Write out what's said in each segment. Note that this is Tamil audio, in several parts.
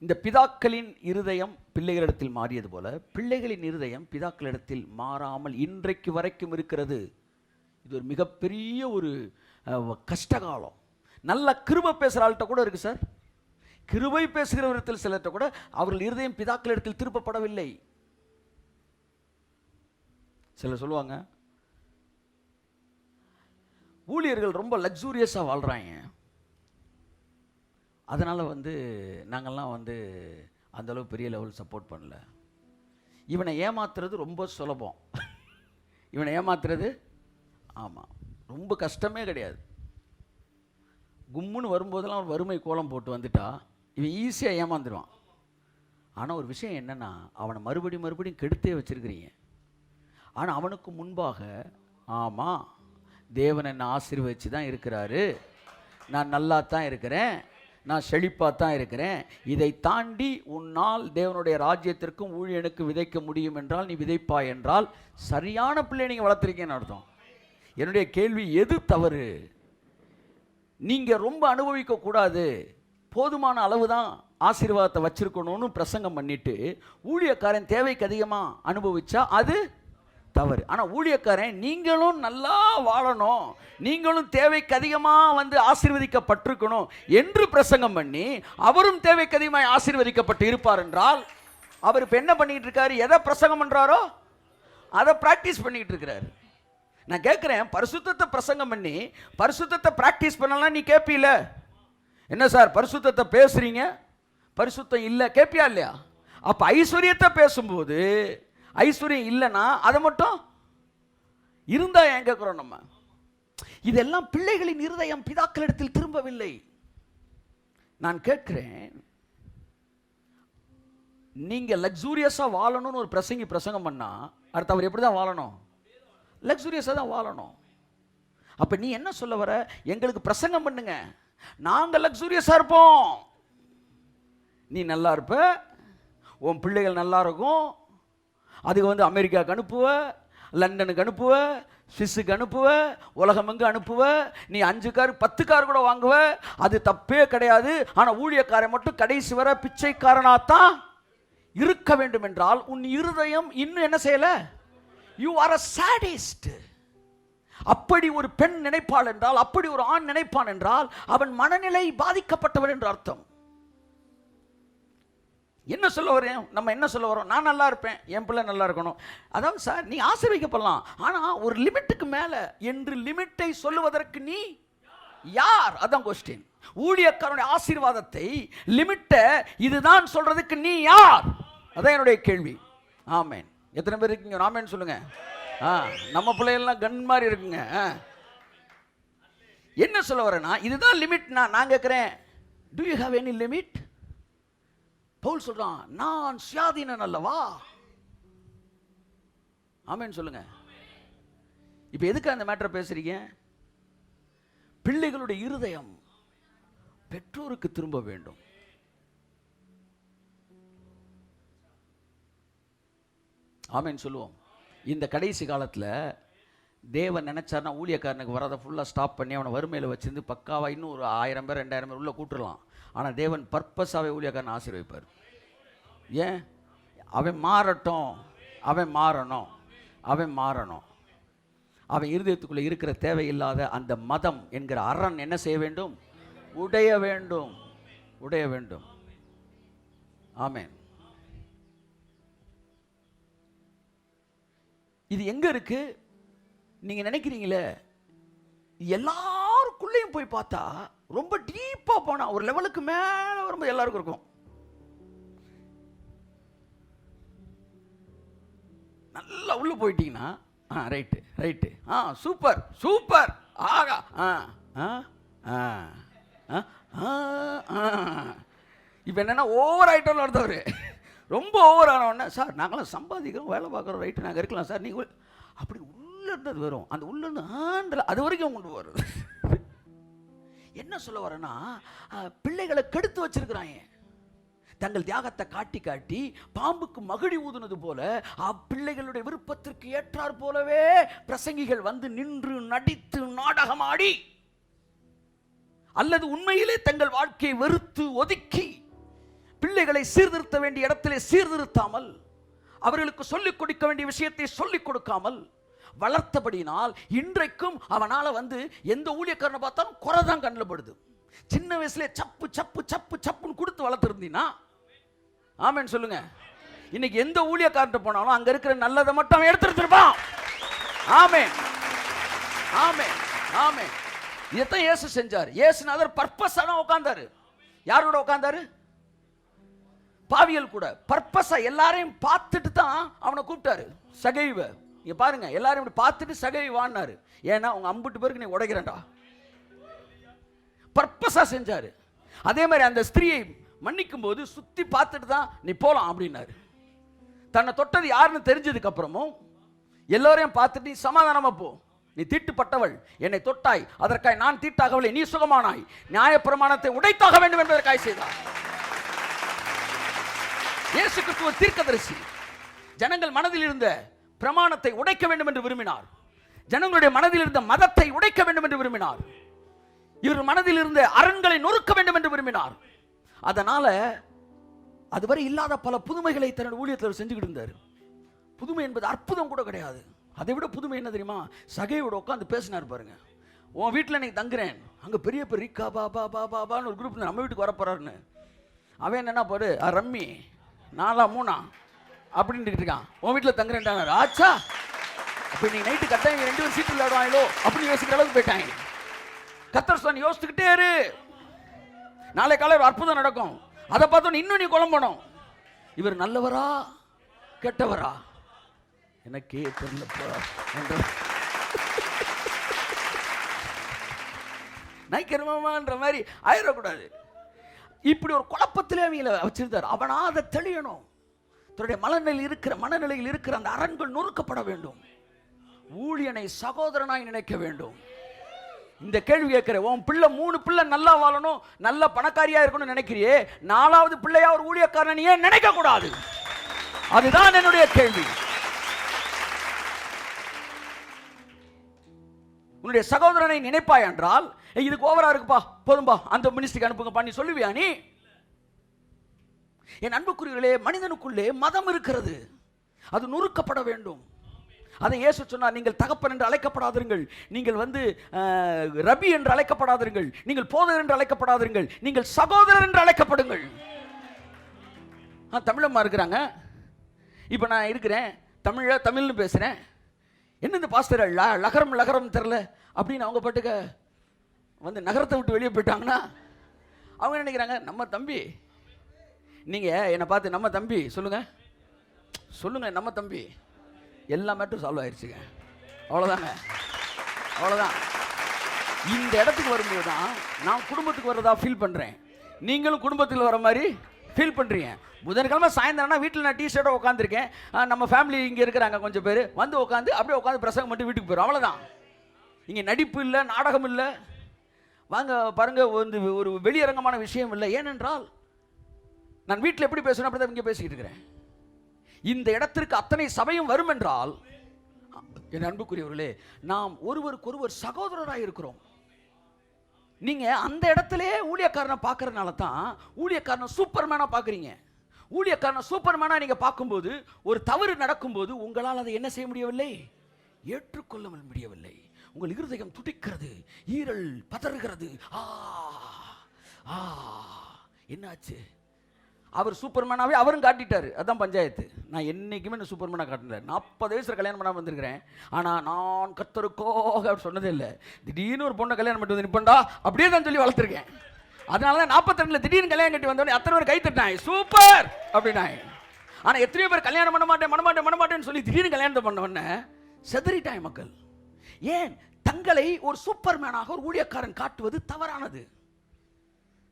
இந்த பிதாக்களின் இருதயம் பிள்ளைகளிடத்தில் மாறியது போல பிள்ளைகளின் இருதயம் பிதாக்களிடத்தில் மாறாமல் இன்றைக்கு வரைக்கும் இருக்கிறது. இது ஒரு மிகப்பெரிய ஒரு கஷ்டகாலம். நல்ல கிருபை பேசுகிற ஆள்கிட்ட கூட இருக்குது சார். கிருபை பேசுகிறவர்கள் சிலர்கிட்ட கூட அவர்கள் இருதயம் பிதாக்களிடத்தில் திருப்பப்படவில்லை. சிலர் சொல்லுவாங்க, ஊழியர்கள் ரொம்ப லக்ஸூரியஸாக வாழ்கிறாங்க, அதனால் நாங்கள்லாம் அந்தளவு பெரிய லெவல் சப்போர்ட் பண்ணல. இவனை ஏமாத்துறது ரொம்ப சுலபம். இவனை ஏமாத்துறது ஆமாம் ரொம்ப கஷ்டமே கிடையாது. கும்முன்னு வரும்போதெல்லாம் ஒரு வறுமை கோலம் போட்டு வந்துட்டா இவன் ஈஸியாக ஏமாந்துடுவான். ஆனால் ஒரு விஷயம் என்னென்னா, அவனை மறுபடியும் கெடுத்தே வச்சுருக்கிறீங்க. ஆனால் அவனுக்கு முன்பாக ஆமாம் தேவன் என்னை ஆசீர்வதிச்சு தான் இருக்கிறாரு, நான் நல்லா தான் இருக்கிறேன், நான் செழிப்பாக தான் இருக்கிறேன், இதை தாண்டி உன்னால் தேவனுடைய ராஜ்யத்திற்கும் ஊழியனுக்கு விதைக்க முடியும் என்றால் நீ விதைப்பாய் என்றால் சரியான பிள்ளை நீங்கள் வளர்த்துருக்கீங்கன்னு அர்த்தம். என்னுடைய கேள்வி, எது தவறு? நீங்கள் ரொம்ப அனுபவிக்கக்கூடாது, போதுமான அளவு தான் ஆசீர்வாதத்தை வச்சிருக்கணும்னு பிரசங்கம் பண்ணிட்டு ஊழியக்காரன் தேவைக்கு அதிகமாக அனுபவிச்சா அது தவறு. ஆனால் ஊழியக்காரன் நீங்களும் நல்லா வாழணும், நீங்களும் தேவைக்கு அதிகமாக ஆசீர்வதிக்கப்பட்டிருக்கணும் என்று பிரசங்கம் பண்ணி அவரும் தேவைக்கு அதிகமாக ஆசீர்வதிக்கப்பட்டு இருப்பார் என்றால் அவர் இப்போ என்ன பண்ணிட்டு இருக்காரு? எதை பிரசங்கம் பண்ணுறாரோ அதை ப்ராக்டிஸ் பண்ணிக்கிட்டு இருக்கிறாரு. நான் கேட்குறேன், பரிசுத்தத்தை பிரசங்கம் பண்ணி பரிசுத்தத்தை ப்ராக்டிஸ் பண்ணலாம் நீ கேட்பீல? என்ன சார் பரிசுத்தத்தை பேசுகிறீங்க, பரிசுத்தம் இல்லை கேட்பியா இல்லையா? அப்போ ஐஸ்வர்யத்தை பேசும்போது ஐஸ்வர்யம் இல்லைன்னா அதை மட்டும் இருந்தா ஏன் கேட்குறோம் நம்ம? இதெல்லாம் பிள்ளைகளின் இருதயம் பிதாக்களிடத்தில் திரும்பவில்லை. நான் கேட்கிறேன், நீங்க லக்ஸூரியஸா வாழணும்னு ஒரு பிரசங்கம் பண்ணா அடுத்து அவர் எப்படி தான் வாழணும்? லக்ஸூரியஸா தான் வாழணும். அப்ப நீ என்ன சொல்ல வர? எங்களுக்கு பிரசங்கம் பண்ணுங்க, நாங்க லக்ஸூரியஸா இருப்போம், நீ நல்லா இருப்ப, உன் பிள்ளைகள் நல்லா இருக்கும், அதுக்கு அமெரிக்காவுக்கு அனுப்புவ, லண்டனுக்கு அனுப்புவ, சுவிஸுக்கு அனுப்புவ, உலகமெங்கு அனுப்புவ, நீ 5 கார் 10 கார் கூட வாங்குவ, அது தப்பே கிடையாது. ஆனால் ஊழியக்காரன் மட்டும் கடைசி வர பிச்சைக்காரனாத்தான் இருக்க வேண்டும் என்றால் உன் இருதயம் இன்னும் என்ன செய்யல? You are a sadist. அப்படி ஒரு பெண் நினைப்பாள் என்றால், அப்படி ஒரு ஆண் நினைப்பான் என்றால் அவன் மனநிலை பாதிக்கப்பட்டவன் என்று அர்த்தம். என்ன சொல்ல வரேன்? நம்ம என்ன சொல்ல வரோம்? நான் நல்லா இருப்பேன், என் பிள்ளை நல்லா இருக்கணும். அதாவது சார், நீ ஆசீர்வதிக்கப்படலாம், ஆனால் ஒரு லிமிட்டுக்கு மேலே என்று லிமிட்டை சொல்லுவதற்கு நீ யார்? அதான் கொஸ்டின். ஊழியக்காரனுடைய ஆசீர்வாதத்தை லிமிட்டை இதுதான் சொல்றதுக்கு நீ யார்? அதான் என்னுடைய கேள்வி. ஆமேன். எத்தனை பேர் இருக்கீங்க? ஆமேன் சொல்லுங்க. நம்ம பிள்ளைகள்லாம் கன் மாதிரி இருக்குங்க. என்ன சொல்ல வரேன்னா, இதுதான் லிமிட். நான் கேட்குறேன், do you have any limit? Paul சொல்றான், நான் சுயாதீனன் அல்லவா? ஆமென் சொல்லுங்க. இப்ப எதுக்கு அந்த மேட்டரை பேசுறீங்க? பிள்ளைகளுடைய இருதயம் பெற்றோருக்கு திரும்ப வேண்டும். ஆமென் சொல்லுவோம். இந்த கடைசி காலத்துல தேவன் நினைச்சார்னா ஊழியக்காரனுக்கு வரதை ஃபுல்லா ஸ்டாப் பண்ணி அவனை வறுமையில வச்சிருந்து பக்காவா இன்னும் ஒரு 1000 பேர் 2000 பேர் உள்ள கூட்டுறலாம். ஆனால் தேவன் பர்பஸாகவே ஊழியக்காரன் ஆசீர்வதிப்பார். ஏன்? அவன் மாறட்டும், அவன் மாறணும், அவன் மாறணும். அவன் இருதயத்துக்குள்ளே இருக்கிற தேவையில்லாத அந்த மதம் என்கிற அரண் என்ன செய்ய வேண்டும்? உடைய வேண்டும், உடைய வேண்டும். ஆமென். இது எங்க இருக்கு? நீங்க நினைக்கிறீங்களே, எல்லாருக்குள்ளேயும் போய் பார்த்தா ரொம்ப டீப்பா போனா ஒரு லெவலுக்கு மேல வரும்போது எல்லாருக்கும் இருக்கும். நல்லா உள்ள போயிட்டீங்கன்னா ரைட்டு ரைட்டு, சூப்பர் சூப்பர், ஆகா, இப்போ என்னன்னா ஓவர் ஆயிட்டோம்னு அடுத்தவர் ரொம்ப ஓவர் ஆனவுடனே, சார் நாங்களாம் சம்பாதிக்கிறோம், வேலை பார்க்குறோம், ரைட்டு நாங்கள் இருக்கலாம் சார், நீங்கள் அப்படி உள்ள இருந்தது வரும். அந்த உள்ள இருந்து ஆண்டில் அது வரைக்கும் கொண்டு வருது. என்ன சொல்ல வரேன்னா, பிள்ளைகளை கெடுத்து வச்சிருக்கிறாங்க. தங்கள் தியாகத்தை காட்டி காட்டி பாம்புக்கு மகிழி ஊதுனது போல பிள்ளைகளுடைய விருப்பத்திற்கு ஏற்றார் போலவே பிரசங்கிகள் வந்து நின்று நடித்து நாடகமாடி, அல்லது உண்மையிலே தங்கள் வாழ்க்கையை வெறுத்து ஒதுக்கி பிள்ளைகளை சீர்திருத்த வேண்டிய இடத்திலே சீர்திருத்தாமல், அவர்களுக்கு சொல்லிக் கொடுக்க வேண்டிய விஷயத்தை சொல்லிக் கொடுக்காமல் வளர்த்தபடினால் இன்றைக்கும் அவனால எந்த ஊழியக்காரனை பார்த்தாலும் குறை தான் கண்ணில் படுது. சின்ன வயசுல சப்பு சப்பு சப்பு சப்புன்னு கொடுத்து வளர்த்துருந்தீங்கன்னா, ஆமேன்னு சொல்லுங்க, இன்னைக்கு எந்த ஊழியக்காரன் போனாலும் அங்க இருக்கிற நல்லதை மட்டும் அவன் எடுத்துருப்பான். ஆமென், ஆமென், ஆமென். இதைத்தான் இயேசு செஞ்சார். இயேசுநாதர் பர்பஸா தான் உட்கார்ந்தாரு. யாரோட உட்கார்ந்தாரு? பாவியல் கூட. பர்பஸா எல்லாரையும் பார்த்துட்டு தான் அவனை கூப்பிட்டாரு. சகைவ இங்க பாருங்க, எல்லாரும் இப்படி பார்த்துட்டு சகைவான்னாரு. ஏன்னா உங்க அம்புட்டு பேருக்கு நீ உடைக்கிறேன்டா. பர்பஸா செஞ்சாரு. அதே மாதிரி அந்த ஸ்திரியை மன்னிக்கும் போது சுத்தி பார்த்துட்டு தான் நீ போலாம் அப்படின்னாரு. தன்னை தொட்டது யாருன்னு தெரிஞ்சதுக்கு அப்புறமும் எல்லோரையும் பார்த்துட்டு நீ சமாதானமா போ, நீ தீட்டுப்பட்டவள், என்னை தொட்டாய், அதற்காய் நான் தீட்டாகவில்லை, நீ சுகமானாய், நியாயப்பிரமாணத்தை உடைத்தாக வேண்டும் என்பதற்காய் செய்தார். இயேசு கிறிஸ்து தீர்க்கதரிசி. ஜனங்கள் மனதில் இருந்த பிரமாணத்தை உடைக்க வேண்டும் என்று விரும்பினார். ஜனங்களுடைய மனதில் இருந்த மதத்தை உடைக்க வேண்டும் என்று விரும்பினார். இவர் மனதில் இருந்த அரண்களை நொறுக்க வேண்டும் என்று விரும்பினார். அதனால அதுவரை இல்லாத பல புதுமைகளை தன்னுடைய ஊழியத்தில் செஞ்சுக்கிட்டு இருந்தார். புதுமை என்பது அற்புதம் கூட கிடையாது. அதை விட புதுமை என்ன தெரியுமா? சகையோட உட்காந்து பேசினார் பாருங்க. உன் வீட்டில் நீ தங்குறேன், அங்கே பெரிய பெரிய ரிக்கா பாபா பாபான்னு ஒரு குரூப் நம்ம வீட்டுக்கு வரப்போறாருன்னு. அவன் என்னன்னா பாரு, ரம்மி 4 3 அப்படின்னு இருக்கான். உன் வீட்டில் தங்குறேன்டாங்க. ஆச்சா, அப்போ நீ நைட்டு கட்டாயம் 2 பேரும் சீட்டு விளையாடுவாங்களோ அப்படின்னு யோசிக்கிற அளவுக்கு போயிட்டாங்க. கர்த்தர் சொன்ன யோசிச்சுக்கிட்டே இரு, நாளை காலை ஒரு அற்புதம் நடக்கும். அதை பார்த்தோன்னு இன்னும் நீ குழம்பணும். இவர் நல்லவரா கெட்டவரா எனக்கே தெரியலப்பா என்ற நைக்கிறமான்ற மாதிரி ஆயிடக்கூடாது. இப்படி ஒரு குழப்பத்திலே அவங்கள வச்சிருந்தார். அவனா அதை தெளியணும். தன்னுடைய மனநிலையில் இருக்கிற அந்த அரண்கள் நொறுக்கப்பட வேண்டும். ஊழியனை சகோதரனாய் நினைக்க வேண்டும். இந்த கேள்வி கேட்கிறேன், உன் பிள்ளை 3 பிள்ளை நல்லா வாழணும், நல்ல பணக்காரியா இருக்கணும்னு நினைக்கிறியே, 4வது பிள்ளையா ஒரு ஊழியக்காரன் ஏன் நினைக்க கூடாது? அதுதான் என்னுடைய கேள்வி. உன்னுடைய சகோதரனை நினைப்பாய் என்றால், இதுக்கு ஓவரா இருக்குப்பா, போதும்பா, அந்த மினிஸ்ட்ரிக்கு அனுப்புங்க பண்ணி சொல்லுவியா நீ? என் அன்புக்குரியவர்களே, மனிதனுக்குள்ளே மதம் இருக்கிறது, அது நொறுக்கப்பட வேண்டும். அதை இயேசு சொன்னார், நீங்கள் தகப்பன் என்று அழைக்கப்படாதீர்கள், நீங்கள் ரபி என்று அழைக்கப்படாதீர்கள், நீங்கள் போதகர் என்று அழைக்கப்படாதீர்கள், நீங்கள் சகோதரர் என்று அழைக்கப்படுங்கள். தமிழம்மா இருக்கிறாங்க, இப்போ நான் இருக்கிறேன், தமிழ்னு பேசுகிறேன். என்ன இந்த பாஸ்டர் லகரம் தெரில அப்படின்னு அவங்க பாட்டுக்க நகரத்தை விட்டு வெளியே போயிட்டாங்கன்னா அவங்க நினைக்கிறாங்க, நம்ம தம்பி, நீங்கள் என்னை பார்த்து நம்ம தம்பி சொல்லுங்க நம்ம தம்பி, எல்லா மேட்டரும் சால்வ் ஆயிடுச்சுங்க. அவ்வளோதாங்க, அவ்வளோதான். இந்த இடத்துக்கு வரும்போது தான் நான் குடும்பத்துக்கு வர்றதா ஃபீல் பண்ணுறேன். நீங்களும் குடும்பத்தில் வர மாதிரி ஃபீல் பண்ணுறீங்க. புதன்கிழமை சாயந்தரம்னா வீட்டில் நான் டீ-ஷர்ட்டை உட்காந்துருக்கேன். நம்ம ஃபேமிலி இங்கே இருக்கிறாங்க கொஞ்சம் பேர், உட்காந்து அப்படியே உட்காந்து பிரசங்கம் மட்டும் வீட்டுக்கு போயிடும். அவ்வளோதான். இங்கே நடிப்பு இல்லை, நாடகம் இல்லை. வாங்க பாருங்க, ஒரு வெளியரங்கமான விஷயம் இல்லை. ஏனென்றால் நான் வீட்டில் எப்படி பேசுகிறேன் அப்படி தான் இங்கே பேசிக்கிட்டு இருக்கிறேன். இந்த இடத்திற்கு அத்தனை சபையும் வரும் என்றால், என் அன்புக்குரியவர்களே, நாம் ஒருவருக்கொருவர் சகோதரராக இருக்கிறோம். நீங்க அந்த இடத்திலே ஊழியக்காரனை பார்க்கறதுனால தான் ஊழியக்காரனை சூப்பர்மேனா பார்க்குறீங்க. ஊழியக்காரனை சூப்பர்மேனா நீங்க பார்க்கும்போது, ஒரு தவறு நடக்கும்போது உங்களால் அதை என்ன செய்ய முடியவில்லை? ஏற்றுக்கொள்ள முடியவில்லை. உங்கள் இருதயம் துடிக்கிறது, ஈரல் பதறுகிறது. என்னாச்சு? அவர் சூப்பர்மேனாவே அவரும் காட்டிட்டாரு. அதான் பஞ்சாயத்து. நான் என்னைக்குமே சூப்பர்மேனா காட்டினேன். 40 வயசுல கல்யாணம் பண்ணாம வந்திருக்கிறேன். ஆனா நான் கர்த்தருக்காக சொன்னதே இல்லை. திடீர்னு ஒரு பொண்ணை கல்யாணம் பண்ணி வந்து நிப்பண்டா அப்படியே தான் சொல்லி வளர்த்துருக்கேன். அதனாலதான் 42 திடீர்னு கல்யாணம் கட்டி வந்தோடனே அத்தனை பேர் கை தட்டினாய், சூப்பர் அப்படின்னாய். ஆனா எத்தனையோ பேர் கல்யாணம் பண்ண மாட்டேன்னு சொல்லி திடீர்னு கல்யாணத்தை பண்ண உடனே செதறிட்டாய் மக்கள். ஏன்? தங்களை ஒரு சூப்பர்மேனாக ஒரு ஊழியக்காரன் காட்டுவது தவறானது.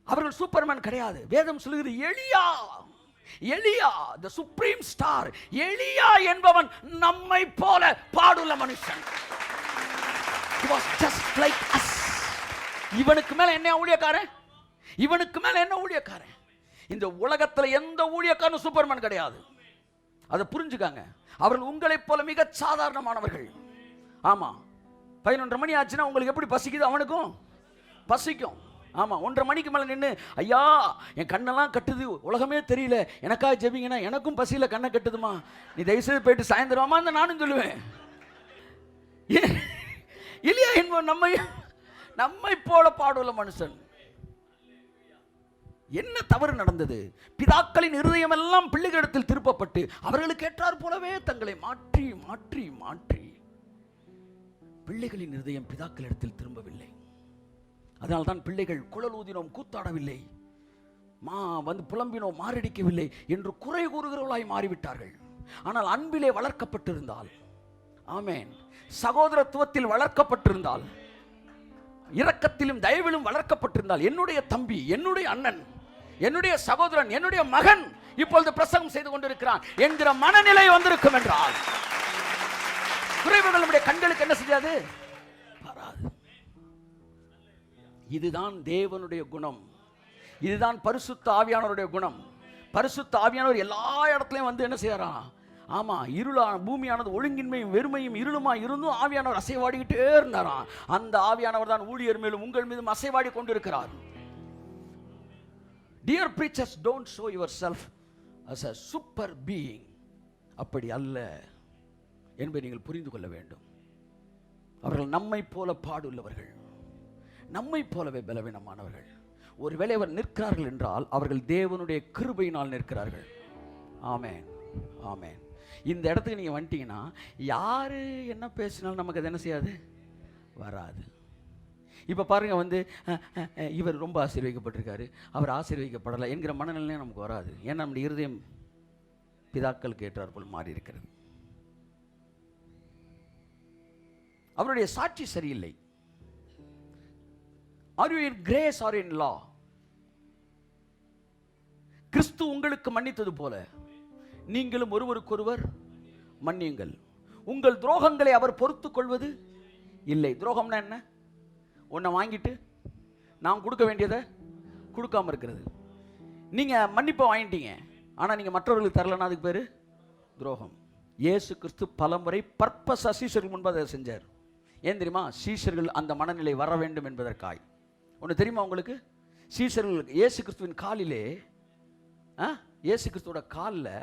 அவர்கள் சூப்பர்மேன் கிடையாது. வேதம் சொல்லுகிறது, எலியா the supreme star, எலியா என்பவன் நம்மை போல பாடுள்ள மனுஷன். He was just like us. இவனுக்கு மேல என்ன ஊழியக்காரன்? இந்த உலகத்துல எந்த ஊழியக்காரனும் சூப்பர்மேன் கிடையாது. அதை புரிஞ்சுக்காங்க. அவர்கள் உங்களைப் போல மிக சாதாரணமானவர்கள். ஆமா, 11 மணி ஆச்சுன்னா உங்களுக்கு எப்படி பசிக்குது, அவனுக்கும் பசிக்கும். ஆமாம், 1:30 மணிக்கு மேலே நின்று, ஐயா என் கண்ணெல்லாம் கட்டுது, உலகமே தெரியல, எனக்காக ஜெபிங்கன்னா, எனக்கும் பசியில் கண்ணை கட்டுதுமா, நீ தயவுசெய்து போயிட்டு சாயந்தரமா நானும் சொல்லுவேன். இல்லையா என்பவன் நம்மை போல பாடுள்ள மனுஷன். என்ன தவறு நடந்தது? பிதாக்களின் இருதயம் எல்லாம் பிள்ளைகளிடத்தில் திருப்பப்பட்டு அவர்களுக்கு ஏற்றார் போலவே தங்களை மாற்றி மாற்றி மாற்றி பிள்ளைகளின் இருதயம் பிதாக்களிடத்தில் திரும்பவில்லை. அதனால்தான் பிள்ளைகள் குழல் ஊதினோம் கூத்தாடவில்லை, புலம்பினோம் மாரடிக்கவில்லை என்று குறை கூறுகிறவர்களாய் மாறிவிட்டார்கள். ஆனால் அன்பிலே வளர்க்கப்பட்டிருந்தால், ஆமென், சகோதரத்துவத்தில் வளர்க்கப்பட்டிருந்தால், இரக்கத்திலும் தயவிலும் வளர்க்கப்பட்டிருந்தால், என்னுடைய தம்பி, என்னுடைய அண்ணன், என்னுடைய சகோதரன், என்னுடைய மகன் இப்பொழுது பிரசங்கம் செய்து கொண்டிருக்கிறான் என்கிற மனநிலை வந்திருக்கும் என்றால் குறைவுகள் நம்முடைய கண்களுக்கு என்ன செய்யாது? வராது. இதுதான் தேவனுடைய குணம், இதுதான் பரிசுத்த ஆவியானவருடைய குணம். பரிசுத்த ஆவியானவர் எல்லா இடத்துலையும் வந்து என்ன செய்யறா? ஆமா, பூமியானது ஒழுங்கின்மையும் வெறுமையும் இருளுமா இருந்தும் ஆவியானவர் அசைவாடிக்கிட்டே இருந்தாராம். அந்த ஆவியானவர் தான் ஊழியர் மேலும் உங்கள் மீதும் அசைவாடி கொண்டிருக்கிறார். Dear preachers, don't show yourself as a super being. அப்படி அல்ல என்பதை நீங்கள் புரிந்து கொள்ள வேண்டும். அவர்கள் நம்மை போல பாடுள்ளவர்கள், நம்மை போலவே பலவீனமானவர்கள். ஒருவேளை அவர் நிற்கிறார்கள் என்றால் அவர்கள் தேவனுடைய கிருபையினால் நிற்கிறார்கள். ஆமென், ஆமென். இந்த இடத்துக்கு நீங்கள் வந்துட்டீங்கன்னா யார் என்ன பேசினாலும் நமக்கு அது என்ன செய்யாது? வராது. இப்போ பாருங்கள், இவர் ரொம்ப ஆசீர்வதிக்கப்பட்டிருக்காரு, அவர் ஆசீர்வதிக்கப்படலை என்கிற மனநிலையும் நமக்கு வராது. ஏன்னா நம்முடைய இருதயம் பிதாக்களுக்கு ஏற்றார் போல் மாறி இருக்கிறது. அவருடைய சாட்சி சரியில்லை. Are you in grace or in law? கிறிஸ்து உங்களுக்கு மன்னித்தது போல நீங்களும் ஒருவருக்கொருவர் மன்னியுங்கள். உங்கள் துரோகங்களை அவர் பொறுத்துக் கொள்வது இல்லை. துரோகம்னா என்ன? உன்னை வாங்கிட்டு நான் கொடுக்க வேண்டியதை கொடுக்காம இருக்கிறது. நீங்கள் மன்னிப்பை வாங்கிட்டீங்க, ஆனால் நீங்கள் மற்றவர்களுக்கு தரலன்னா அதுக்கு பேர் துரோகம். இயேசு கிறிஸ்து பலமுறை பர்பஸாக சீஷர்கள் முன்பு அதை செஞ்சார். ஏன் தெரியுமா? சீஷர்கள் அந்த மனநிலை வர வேண்டும் என்பதற்காய். ஒன்று தெரியுமா உங்களுக்கு? சீஷர்கள் இயேசு கிறிஸ்துவின் காலிலே, இயேசு கிறிஸ்துவோட காலில்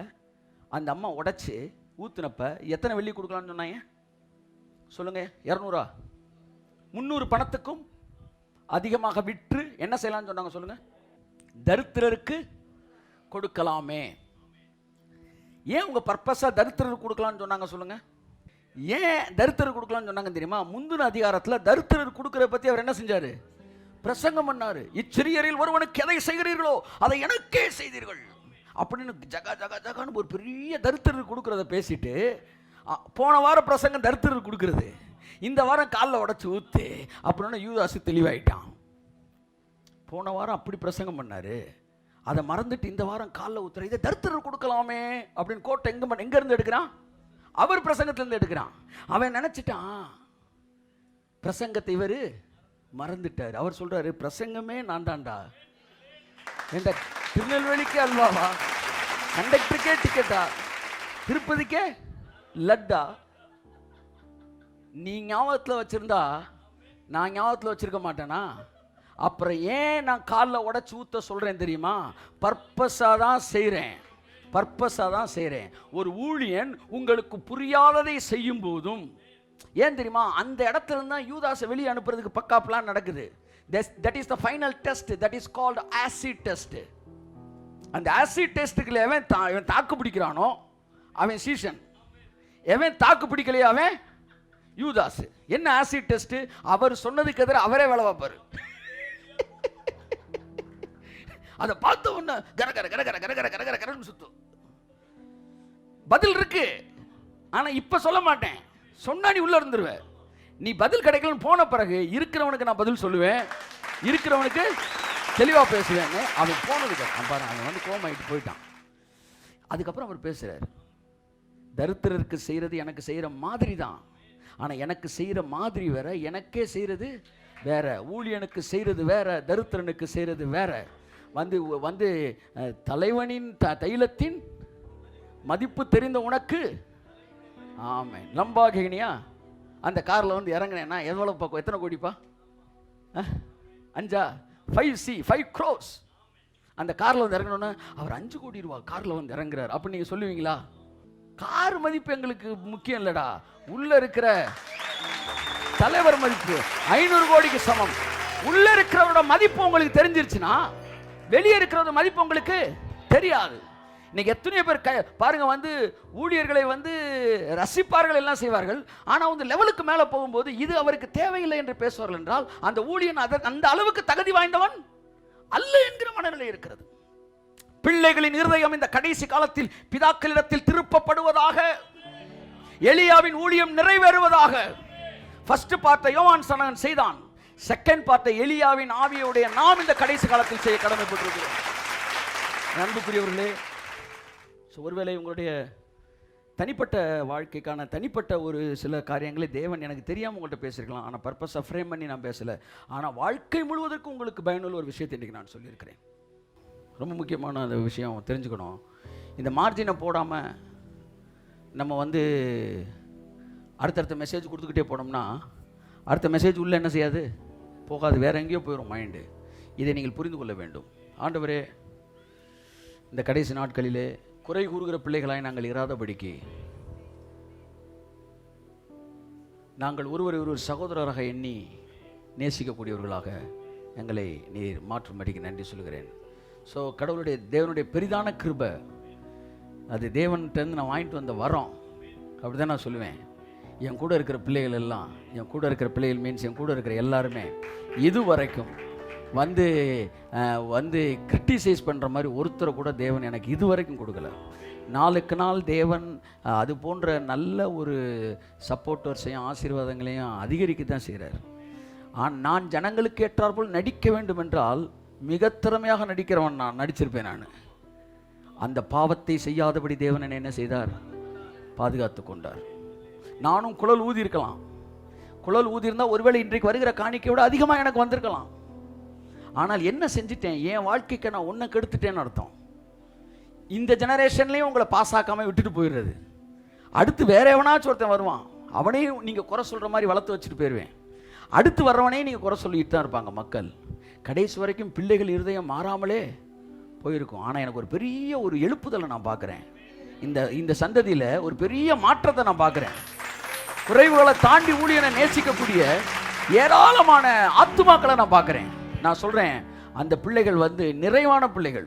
அந்த அம்மா உடைச்சி ஊத்துனப்ப எத்தனை வெள்ளி கொடுக்கலான்னு சொன்னாங்க? சொல்லுங்க. 200 300 பணத்துக்கும் அதிகமாக விற்று என்ன செய்யலாம்னு சொன்னாங்க? சொல்லுங்க. தரித்திரருக்கு கொடுக்கலாமே. ஏன் உங்க பர்பஸா தரித்திரருக்கு கொடுக்கலாம்னு சொன்னாங்க? சொல்லுங்க. ஏன் தரித்திரருக்கு கொடுக்கலாம்னு சொன்னாங்க தெரியுமா? முந்தின அதிகாரத்தில் தரித்திரருக்கு கொடுக்கறத பத்தி அவர் என்ன செஞ்சாரு? பிரசங்கம் பண்ணாரு. இச்சிறியரில் ஒருவனுக்கு எதை செய்கிறீர்களோ அதை எனக்கே செய்தீர்கள் அப்படின்னு ஜகா ஜகா ஜகான்னு ஒரு பெரிய தரித்திரருக்கு கொடுக்கறத பேசிட்டு, போன வாரம் பிரசங்கம் தரித்திரருக்கு கொடுக்கறது, இந்த வாரம் காலில் உடச்சி ஊத்து அப்படின்னு யூதாசு தெளிவாயிட்டான். போன வாரம் அப்படி பிரசங்கம் பண்ணாரு, அதை மறந்துட்டு இந்த வாரம் காலில் ஊத்துற, இதை தரித்திரர் கொடுக்கலாமே அப்படின்னு கோட்டை எங்க இருந்து எடுக்கிறான்? அவர் பிரசங்கத்திலிருந்து எடுக்கிறான். அவன் நினைச்சிட்டான் பிரசங்கத்தை இவர் மறந்துட்டார். அவர் சொல்றாரு, பிரசங்கமே நான் தான்டா, இந்த திருநெல்வேலிக்கே அல்வாவா, கண்டக்டருக்கே டிக்கெட்டா, திருப்பதிக்கே லட்டா, நீ ஞாபகத்தில் வச்சிருந்தா நான் ஞாபகத்தில் வச்சிருக்க மாட்டேனா? அப்புறம் ஏன் நான் காலில் உடச்சி ஊற்ற சொல்கிறேன் தெரியுமா? பர்பஸாக தான் செய்கிறேன், பர்பஸாக தான் செய்கிறேன். ஒரு ஊழியன் உங்களுக்கு புரியாததை செய்யும் போதும், ஏன் தெரியுமா? அந்த இடத்துல தான் யூதாஸை வெளியே அனுப்புறதுக்கு பக்கா பிளான் நடக்குது. That is the final test, that is called acid test. அந்த ஆசிட் டெஸ்ட்டுக்குள்ள எவன் தாக்கு பிடிக்கிறானோ அவன் சீசன், எவன் தாக்கு பிடிக்கலையோ அவன் யூதாஸ். என்ன ஆசிட் டெஸ்ட்? அவர் சொன்னதுக்கு எதிராக அவரே வேலை பார்ப்பாரு. அதை பார்த்த உடனே கர கர கர கர கர கர கர கர கரன்னு சுத்தும். பதில் இருக்கு, ஆனா இப்ப சொல்ல மாட்டேன், சொன்னா நீ உள்ள இருந்துருவ. நீ பதில் கிடைக்கலன்னு போன பிறகு இருக்கிறவனுக்கு நான் பதில் சொல்லுவேன், இருக்கிறவனுக்கு தெளிவா பேசுவேன்னு. அவன் போனதுக்கு பாரு, அவன் வந்து கோமாயிட்டு போயிட்டான். அதுக்கப்புறம் அவர் பேசுறாரு, தரித்திரருக்கு செய்யறது எனக்கு செய்யற மாதிரி தான், ஆனா எனக்கு செய்யற மாதிரி வேற, எனக்கே செய்யறது வேற, ஊழியனுக்கு செய்யறது வேற, தரித்திரனுக்கு செய்யறது வேற. வந்து வந்து தலைவனின் தைலத்தின் மதிப்பு தெரிந்த உனக்கு ஆமென். லம்பாகினியா அந்த காரில் வந்து இறங்கினேன்னா எவ்வளோ பக்கம், எத்தனை கோடிப்பா? 5 5 crores. அந்த காரில் வந்து இறங்கணுன்னா அவர் 5 கோடி ரூபா காரில் வந்து இறங்குறார் அப்போ நீங்கள் சொல்லுவீங்களா? கார் மதிப்பு எங்களுக்கு முக்கியம் இல்லடா, உள்ள இருக்கிற தலைவர் மதிப்பு 500 கோடிக்கு சமம். உள்ள இருக்கிறவரோட மதிப்பு உங்களுக்கு தெரிஞ்சிருச்சுன்னா வெளியே இருக்கிறவரோட மதிப்பு உங்களுக்கு தெரியாது. இன்னைக்கு எத்தனையோ பேர் பாருங்க வந்து ஊழியர்களை வந்து ரசிப்பார்கள், எல்லாம் செய்வார்கள். ஆனால் வந்து லெவலுக்கு மேலே போகும்போது இது அவருக்கு தேவையில்லை என்று பேசுவார்கள் என்றால் அந்த ஊழியன் அந்த அளவுக்கு தகுதி வாய்ந்தவன் அல்ல என்கிற மனநிலை இருக்கிறது. பிள்ளைகளின் இருதயம் இந்த கடைசி காலத்தில் பிதாக்களிடத்தில் திருப்பப்படுவதாக, எலியாவின் ஊழியம் நிறைவேறுவதாக. ஃபர்ஸ்ட் பார்ட்டை யோவான் ஸ்நானகன் செய்தான், செகண்ட் பார்ட்டை எலியாவின் ஆவியுடைய நாம் இந்த கடைசி காலத்தில் செய்ய கடமைப்பட்டிருக்கிறோம். அன்புக்குரியவர்களே, ஒருவேளை உங்களுடைய தனிப்பட்ட வாழ்க்கைக்கான தனிப்பட்ட ஒரு சில காரியங்களை தேவன் எனக்கு தெரியாமல் உங்கள்கிட்ட பேசியிருக்கலாம். ஆனால் பர்பஸை ஃப்ரேம் பண்ணி நான் பேசலை. ஆனால் வாழ்க்கை முழுவதற்கும் உங்களுக்கு பயனுள்ள ஒரு விஷயத்தை இன்றைக்கி நான் சொல்லியிருக்கிறேன். ரொம்ப முக்கியமான அந்த விஷயம் தெரிஞ்சுக்கணும். இந்த மார்ஜினை போடாமல் நம்ம வந்து அடுத்தடுத்த மெசேஜ் கொடுத்துக்கிட்டே போனோம்னா அடுத்த மெசேஜ் உள்ளே என்ன செய்யாது, போகாது, வேறு எங்கேயோ போயிடும் மைண்டு. இதை நீங்கள் புரிந்து கொள்ள வேண்டும். ஆண்டவரே, இந்த கடைசி நாட்களிலே குறை கூறுகிற பிள்ளைகளாய் நாங்கள் இராதபடிக்கு நாங்கள் ஒருவரை ஒருவர் சகோதரராக எண்ணி நேசிக்கக்கூடியவர்களாக எங்களை நீர் மாற்றும்படிக்கு நன்றி சொல்கிறேன். ஸோ தேவனுடைய பெரிதான கிருபை, அது தேவன்கிட்டருந்து நான் வாங்கிட்டு வந்த வரோம், அப்படி தான் நான் சொல்லுவேன். என் கூட இருக்கிற பிள்ளைகள் எல்லாம், என் கூட இருக்கிற பிள்ளைகள் மீன்ஸ் என் கூட இருக்கிற எல்லாருமே இதுவரைக்கும் வந்து கிரிட்டிசைஸ் பண்ணுற மாதிரி ஒருத்தரை கூட தேவன் எனக்கு இதுவரைக்கும் கொடுக்கல. நாளுக்கு நாள் தேவன் அது போன்ற நல்ல ஒரு சப்போர்ட்டர்ஸையும் ஆசீர்வாதங்களையும் அதிகரிக்க தான் செய்கிறார். நான் ஜனங்களுக்கு ஏற்றாற்போல் நடிக்க வேண்டும் என்றால் மிக திறமையாக நடிக்கிறவன் நான் நடிச்சிருப்பேன். நான் அந்த பாவத்தை செய்யாதபடி தேவன் என்ன செய்தார், பாதுகாத்து கொண்டார். நானும் குழல் ஊதியிருக்கலாம். குழல் ஊதியிருந்தால் ஒருவேளை இன்றைக்கு வருகிற காணிக்கை விட அதிகமாக எனக்கு வந்திருக்கலாம். ஆனால் என்ன செஞ்சுட்டேன், என் வாழ்க்கைக்கு நான் ஒன்றை கெடுத்துட்டேன்னு அர்த்தம். இந்த ஜெனரேஷன்லேயும் உங்களை பாஸ் ஆக்காமல் விட்டுட்டு போயிடுறது. அடுத்து வேற எவனாச்சும் ஒருத்தன் வருவான், அவனையும் நீங்கள் குறை சொல்கிற மாதிரி வளர்த்து வச்சுட்டு போயிடுவேன். அடுத்து வர்றவனையும் நீங்கள் குறை சொல்லிட்டு தான் இருப்பாங்க மக்கள். கடைசி வரைக்கும் பிள்ளைகள் இருதயம் மாறாமலே போயிருக்கும். ஆனால் எனக்கு ஒரு பெரிய ஒரு எழுப்புதலை நான் பார்க்குறேன். இந்த சந்ததியில் ஒரு பெரிய மாற்றத்தை நான் பார்க்குறேன். குறைவுகளை தாண்டி ஊழியனை நேசிக்கக்கூடிய ஏராளமான ஆத்துமாக்களை நான் பார்க்குறேன். நான் சொல்கிறேன், அந்த பிள்ளைகள் நிறைவான பிள்ளைகள்.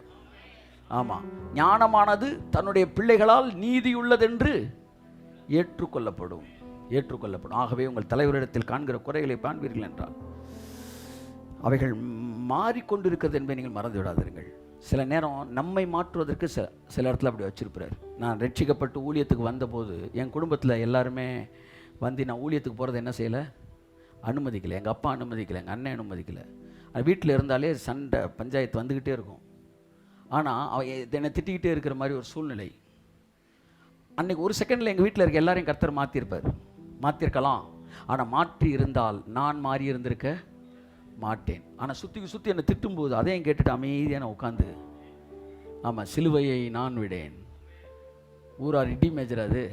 ஆமாம், ஞானமானது தன்னுடைய பிள்ளைகளால் நீதியுள்ளதென்று ஏற்றுக்கொள்ளப்படும். ஆகவே உங்கள் தலைவரிடத்தில் காண்கிற குறைகளை காண்பீர்கள் என்றால் அவைகள் மாறிக்கொண்டிருக்கிறது என்பதை நீங்கள் மறந்து விடாதீர்கள். சில நேரம் நம்மை மாற்றுவதற்கு சில இடத்துல அப்படி வச்சிருப்பார். நான் ரட்சிக்கப்பட்டு ஊழியத்துக்கு வந்தபோது என் குடும்பத்தில் எல்லாருமே நான் ஊழியத்துக்கு போகிறத என்ன செய்யலை, அனுமதிக்கலை. எங்கள் அப்பா அனுமதிக்கலை, எங்கள் அண்ணன் அனுமதிக்கலை. வீட்டில் இருந்தாலே சண்டை பஞ்சாயத்து வந்துக்கிட்டே இருக்கும். ஆனால் என்னை திட்டிக்கிட்டே இருக்கிற மாதிரி ஒரு சூழ்நிலை. அன்றைக்கி ஒரு செகண்டில் எங்கள் வீட்டில் இருக்க எல்லாரையும் கர்த்தர் மாற்றிருக்கலாம். ஆனால் மாற்றி இருந்தால் நான் மாறி இருந்திருக்க மாட்டேன். ஆனால் சுற்றி என்னை திட்டும்போது அதையும் கேட்டுட்டு அமைதியாக நான் உட்காந்து, ஆமாம், சிலுவையை நான் விடேன், ஊரார் இடி மேஜர் அது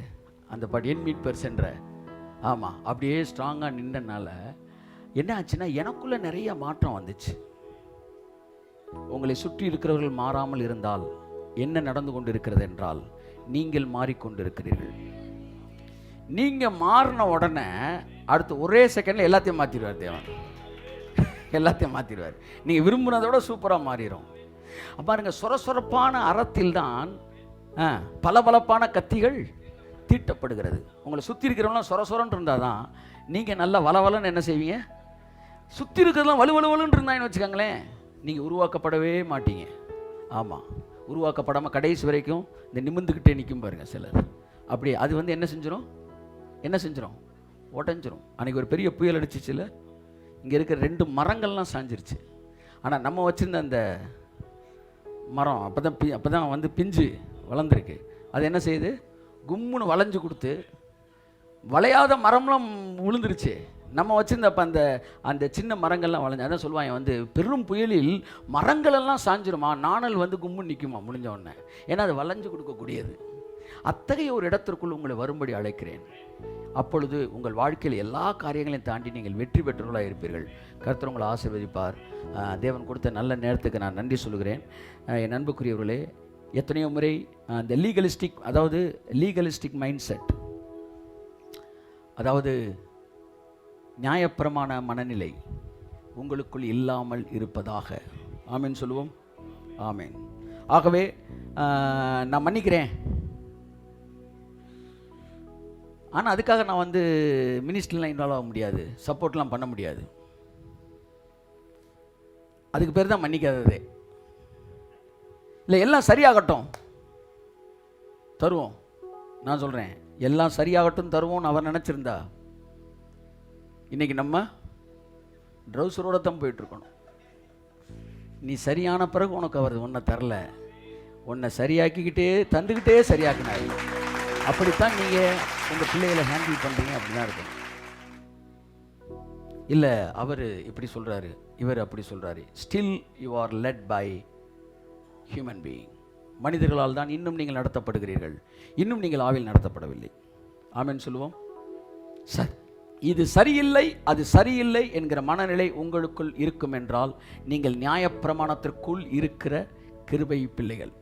அந்த பாட்டு என் மீட்பர் சென்ற, ஆமாம், அப்படியே ஸ்ட்ராங்காக நின்றனால என்ன ஆச்சுன்னா எனக்குள்ளே நிறைய மாற்றம் வந்துச்சு. உங்களை சுற்றி இருக்கிறவர்கள் மாறாமல் இருந்தால் என்ன நடந்து கொண்டு இருக்கிறது என்றால் நீங்கள் மாறிக்கொண்டிருக்கிறீர்கள். நீங்கள் மாறின உடனே அடுத்து ஒரே செகண்டில் எல்லாத்தையும் மாற்றிடுவார் தேவன். எல்லாத்தையும் மாற்றிடுவார். நீங்கள் விரும்புனதோட சூப்பராக மாறிடும். பாருங்க, சொரசொரப்பான அறத்தில் தான் பளபளப்பான கத்திகள் தீட்டப்படுகிறது. உங்களை சுற்றி இருக்கிறவங்களாம் சொரசொரன்னு இருந்தால் தான் நீங்கள் நல்லா வளவலன்னு என்ன செய்வீங்க. சுற்றி இருக்கிறதெல்லாம் வலுவலுவலுன்னு இருந்தாங்கன்னு வச்சுக்கோங்களேன், நீங்கள் உருவாக்கப்படவே மாட்டீங்க. ஆமாம், உருவாக்கப்படாமல் கடைசி வரைக்கும் இந்த நிமிர்ந்துக்கிட்டே நிற்கும் பாருங்கள் சிலர். அப்படி அது என்ன செஞ்சிடும், உடஞ்சிரும். அன்றைக்கி ஒரு பெரிய புயல் அடிச்சிச்சுல, இங்கே இருக்கிற 2 மரங்கள்லாம் சாஞ்சிருச்சு. ஆனால் நம்ம வச்சுருந்த அந்த மரம் அப்போ தான் பிஞ்சு வளர்ந்துருக்கு. அது என்ன செய்யுது, கும்முன்னு வளைஞ்சு கொடுத்து வளையாத மரம்லாம் விழுந்துருச்சு. நம்ம வச்சுருந்தப்போ அந்த சின்ன மரங்கள்லாம் வளைஞ்சு, அதான் சொல்லுவாங்க பெரும் புயலில் மரங்களெல்லாம் சாஞ்சிருமா, நாணல் கும்முன்னு நிற்குமா முடிஞ்ச உடனே. ஏன்னா அது வளைஞ்சு கொடுக்கக்கூடியது. அத்தகைய ஒரு இடத்திற்குள் உங்களை வரும்படி அழைக்கிறேன். அப்பொழுது உங்கள் வாழ்க்கையில் எல்லா காரியங்களையும் தாண்டி நீங்கள் வெற்றி பெற்றவர்களாக இருப்பீர்கள். கர்த்தர் உங்களை ஆசீர்வதிப்பார். தேவன் கொடுத்த நல்ல நேரத்துக்கு நான் நன்றி சொல்கிறேன். என் அன்புக்குரியவர்களே, எத்தனையோ முறை இந்த லீகலிஸ்டிக் மைண்ட் செட், அதாவது நியாயப்பிரமாண மனநிலை உங்களுக்குள் இல்லாமல் இருப்பதாக. ஆமேன் சொல்லுவோம். ஆமேன். ஆகவே நான் மன்னிக்கிறேன், ஆனால் அதுக்காக நான் வந்து மினிஸ்ட்ரிலாம் இன்வால்வ் ஆக முடியாது, சப்போர்ட்லாம் பண்ண முடியாது. அதுக்கு பேர் தான் மன்னிக்காததே. இல்லை, எல்லாம் சரியாகட்டும் தருவோம். நான் சொல்கிறேன், எல்லாம் சரியாகட்டும் தருவோம்னு அவர் நினச்சிருந்தா இன்றைக்கி நம்ம ட்ரௌசரோடு தான் போயிட்டுருக்கணும். நீ சரியான பிறகு உனக்கு அவர் ஒன்றை தரல, உன்னை சரியாக்கிக்கிட்டே தந்துக்கிட்டே சரியாக்கினாரு. அப்படித்தான் நீங்கள் உங்கள் பிள்ளைகளை ஹேண்டில் பண்ணுறீங்க. அப்படி தான் இருக்கும். இல்லை, அவர் இப்படி சொல்கிறாரு, இவர் அப்படி சொல்கிறாரு. Still you are led by human being. மனிதர்களால் தான் இன்னும் நீங்கள் நடத்தப்படுகிறீர்கள், இன்னும் நீங்கள் ஆவில் நடத்தப்படவில்லை. ஆமென் சொல்லுவோம். இது சரியில்லை, அது சரியில்லை என்கிற மனநிலை உங்களுக்குள் இருக்கும் என்றால் நீங்கள் நியாயப்பிரமாணத்திற்குள் இருக்கிற கிருபை பிள்ளைகள்.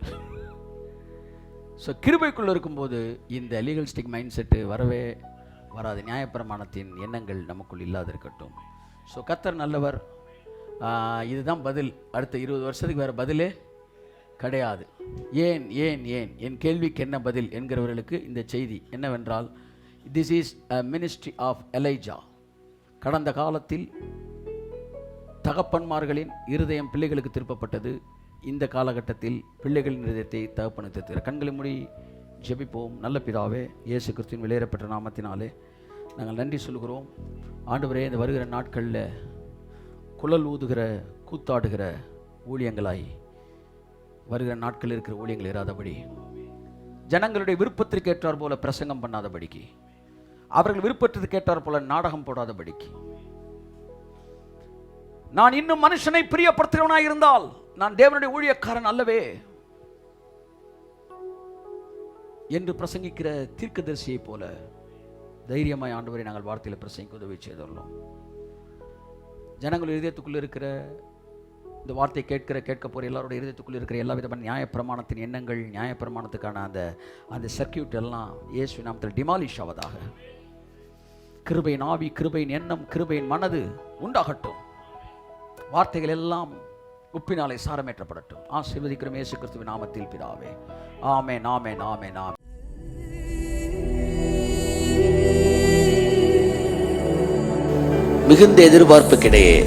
ஸோ கிருபைக்குள் இருக்கும்போது இந்த லீகலிஸ்டிக் மைண்ட் செட்டு வரவே வராது. நியாயப்பிரமாணத்தின் எண்ணங்கள் நமக்குள் இல்லாது இருக்கட்டும். ஸோ கர்த்தர் நல்லவர். இதுதான் பதில். அடுத்த 20 வருஷத்துக்கு வேறு பதிலே கிடையாது. ஏன் ஏன் ஏன் என் கேள்விக்கு என்ன பதில் என்கிறவர்களுக்கு இந்த செய்தி என்னவென்றால், this is a ministry of Elijah. கடந்த காலத்தில் தகப்பன்மார்களின் இருதயம் பிள்ளைகளுக்கு திருப்பப்பட்டது. இந்த காலகட்டத்தில் பிள்ளைகளின் இருதயத்தை தகப்பனுக்கு திருத்துகிறார். கண்களை மூடி ஜெபிப்போம். நல்ல பிதாவே, இயேசு கிறிஸ்துவின் வெளியேறப்பட்ட நாமத்தினாலே நாங்கள் நன்றி சொல்கிறோம். ஆண்டவரே, இந்த வருகிற நாட்களில் குழல் ஊதுகிற கூத்தாடுகிற ஊழியங்களாய் வருகிற நாட்கள் இருக்கிற ஊழியங்கள் இராதபடி, ஜனங்களுடைய விருப்பத்திற்கு ஏற்றார் போல பிரசங்கம் பண்ணாதபடிக்கு, அவர்கள் விருப்பத்திற்கு ஏற்றார் போல நாடகம் போடாதபடிக்கு, நான் இன்னும் மனுஷனை பிரியப்படுத்துகிறவனாய் இருந்தால் நான் தேவனுடைய ஊழியக்காரன் அல்லவே என்று பிரசங்கிக்கிற தீர்க்கதரிசியை போல தைரியமாய் ஆண்டவரை நாங்கள் வார்த்தையில் பிரசங்கிக்க உதவி செய்துள்ளோம். ஜனங்கள் இதயத்துக்குள்ள இருக்கிற இந்த வார்த்தை கேட்க போகிற எல்லாருடைய இதயத்துக்குள்ள இருக்கிற எல்லா விதமான நியாயப்பிரமாணத்தின் எண்ணங்கள், நியாயப்பிரமாணத்துக்கான அந்த சர்க்கியூட் எல்லாம் இயேசு நாமத்தில் டிமாலிஷ் ஆவதாக. கிருபையின் ஆவி, கிருபையின் எண்ணம், கிருபையின் மனது உண்டாகட்டும். வார்த்தைகள் எல்லாம் உப்பினாலே சாரமேற்றப்படட்டும். ஆசீர்வதிக்கிறோம் இயேசு கிறிஸ்துவின் நாமத்தில் பிதாவே. ஆமென், ஆமென், ஆமென், ஆமென். மிகுந்த எதிர்பார்ப்புக்கிடையே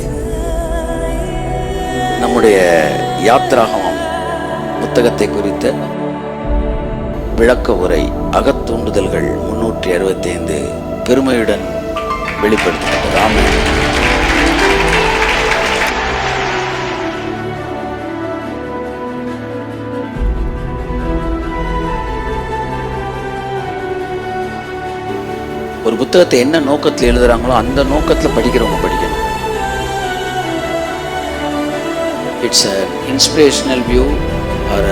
நம்முடைய யாத்ராகமம் புத்தகத்தை குறித்த விளக்க உரை, அகத்தூண்டுதல்கள் 365 பெருமையுடன் வெளிப்படுத்தப்பட்டது. ஆமென். ஒரு புத்தகத்தை என்ன நோக்கத்தில் எழுதுறாங்களோ அந்த நோக்கத்தில் படிக்கிறவங்க படிக்கணும். It's a inspirational view or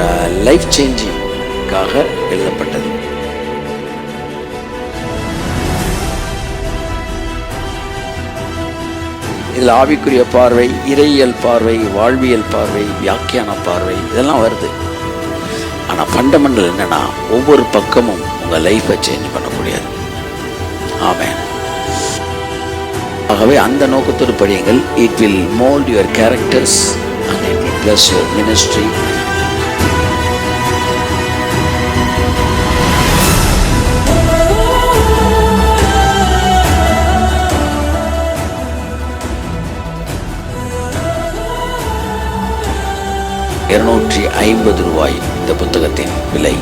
life சேஞ்சிங்காக எழுதப்பட்டது. இதில் ஆவிக்குரிய பார்வை, இறையியல் பார்வை, வாழ்வியல் பார்வை, வியாக்கியான பார்வை இதெல்லாம் வருது. ஆனால் ஃபண்டமெண்டல் என்னன்னா, ஒவ்வொரு பக்கமும் உங்கள் லைஃப்பை சேஞ்ச் பண்ண முடியாது. ஆமென். ஆகவே அந்த நோக்கத்தோடு படியுங்கள். It will mould your characters and it will bless your ministry. $250 இந்த புத்தகத்தின் விலை.